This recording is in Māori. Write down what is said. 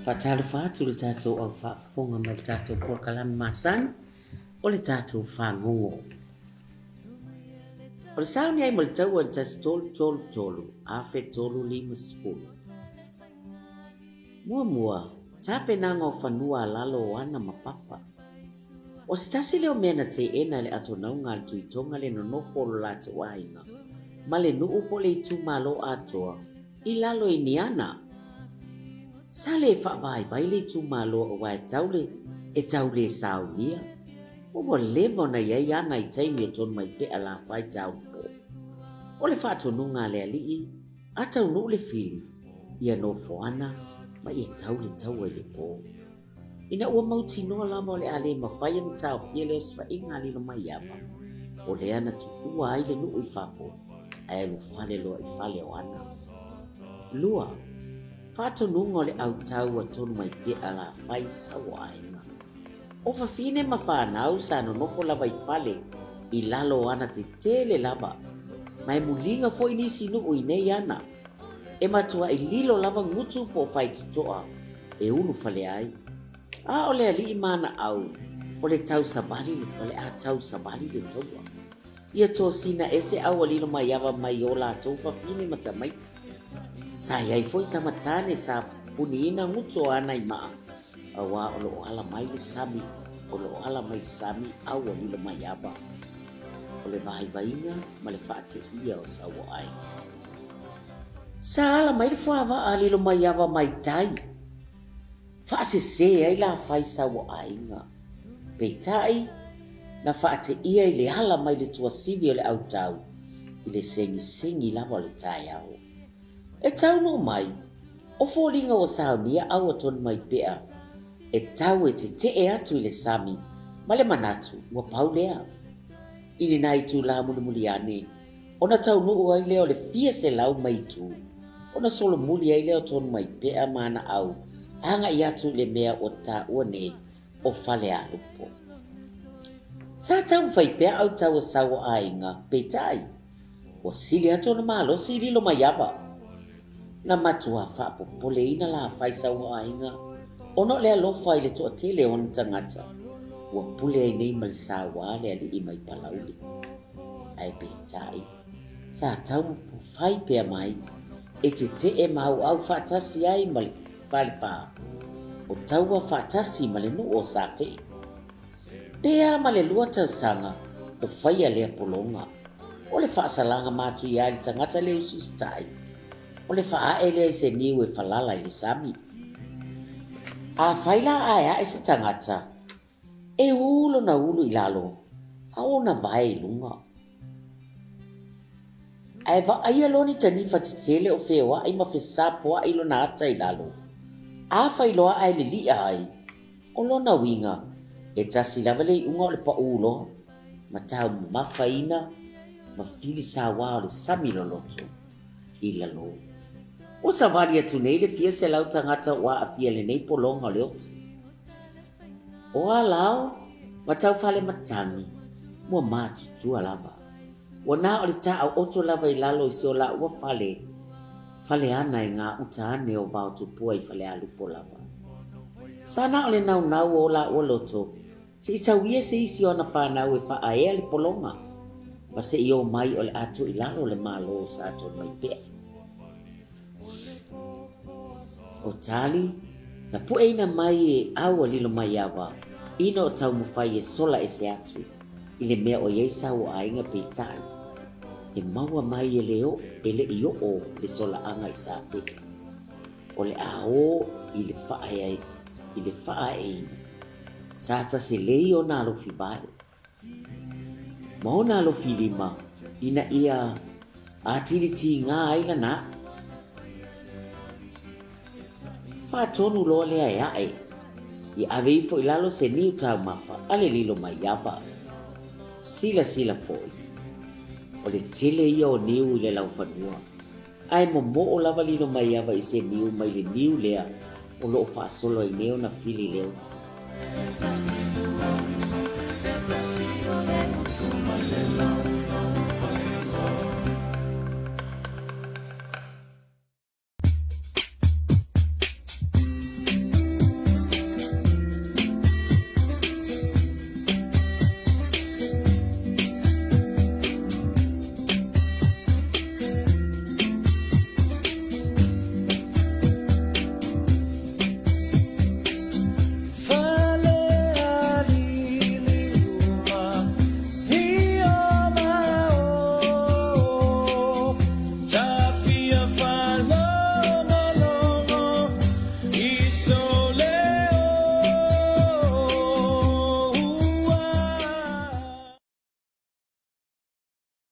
Whatalawhatu le tātou au whaafonga mai le tātou porkalami masan o le tātou whangongo. O le sauni ai mo le tau an tas tolu, afe tolu lima sifulu. Mua, tape nanga o whanua lalo o ana mapapa. O se tasi leo mena te ena le ato naunga le tuitonga le no nofolo la te waina. Ma le nuu po le itu malo atoa, I lalo I niana. Sale whaai bai le itu malo o wai taule saunia. O mo levo na iai ana I taimi o tonu mai pe ala wai tau po. O le whaato nunga le alii, atau nuu le fili, ia no foana, ma ia taule tau le po. Ina ua mauti noa lama o le ale mawhai am tau fia leo swa inga li no mai ama. O le ana tukua ai le nuu I whapo, ai alu fale loa I fale o ana. Lua, whaato nunga o le au tau a tonu mai pe ala whai sawa ainga. O whawhine ma whanau sa no nofo lava I fale, I lalo ana te tele lava. Mai mulinga fo inisi nuu I nei ana. E matua I lilo lava ngutu po whai tutoa, e unu fale ai. A ole ali mana au, ole tau sabali le ole a tau sabali le taua. Ia to sina ese au alilo mai ava mai ola tau whawhine matamaiti. Sa iai foi tamatane sa puniina nguto ana I maa. Awa olo ala mai le sami, olo ala mai sami au alilo mai ava. Ole vai vainga ma le whaate ia o sawa ai. Sa ala mai le whaava alilo mai ava mai tai. Whaasese ai la whai sawa ainga. Peitai, na whaate ia I le hala mai le tua sivi o le au tau. I le sengi lava le tai au. E tau no mai, o fōlinga o saunia au atonu mai pea. E tau e te atu I le sami, ma le manatu, ua pau lea. Ini nai tu la muli ane, ona tau nuu ai leo le fia se lau mai tu. Ona solo muli ai leo tonu mai pea mana au. Anga I atu le mea o ta uane o fale a lupo. Sa tau whai pea au tau a sawa ainga peitai. O sili atu na malo sili lo mayaba. Na matua whaapopole ina la whai sawa ainga. Ono lea lo whai le toa tele o tangata. Ua pule ai nei mal sawa le ali I mai palauli. Ai peitai. Sa tau whai pea mai. E te e mau au whaatasi ai mali. Palipa, o taua whaatasi ma le nuu o sake. Pea ma le lua tau sanga, o whaia lea polonga. O le whaasalanga mātu I ali tangata le usustai. O le whaae lea I se niu e whalala I le sami. A whaila aia e se tangata, e ulo na ulu I lalo, a ona vai I lunga. Ai va aia loni tanifa titele o whewa ai ma whesapoa ilo na ata I lalo. A whailoa ai le li ai, o lona winga, e tasi lava le unga o le pa ulo, ma tau mawhaina, ma fili sawa o le sami loloto, I lalo. O sa wari atu nei le fia se lau tangata wa a fia le nei polonga o le oti. O a lao, ma tau whale matangi, mua mātu tua lava. O na o le ta au oto lava I lalo I sio la ua Fale ana I ngā uta ane o wao tupua I fale alupo lava. Sana o le nau o la ua loto, se isauia se isi ona whanau e whaaea le polonga. Ma se I o mai o le atu I lalo le malo sa ato mai pea. O tali, na pueina mai e au alilo mai awa, ina o tau mawhai e sola e se atu, I le mea o iei sau ainga peitai. E maua mai e leo e le I o le sola anga I sape. O le ao I le whaae Sata se lei o nā lofi bae. Ma o nā lofi lima, ina ia atiriti ngā aila nā. Whaatonu loa lea e ae. I ave fo I lalo se niu tau mafa, ale lilo mai yapa. Sila foi. O le tele ia o niu I le lau whanua. Ai mo o lava lino mai ava I se niu mai le niu lea o loo whaasolo I neo na fili leo.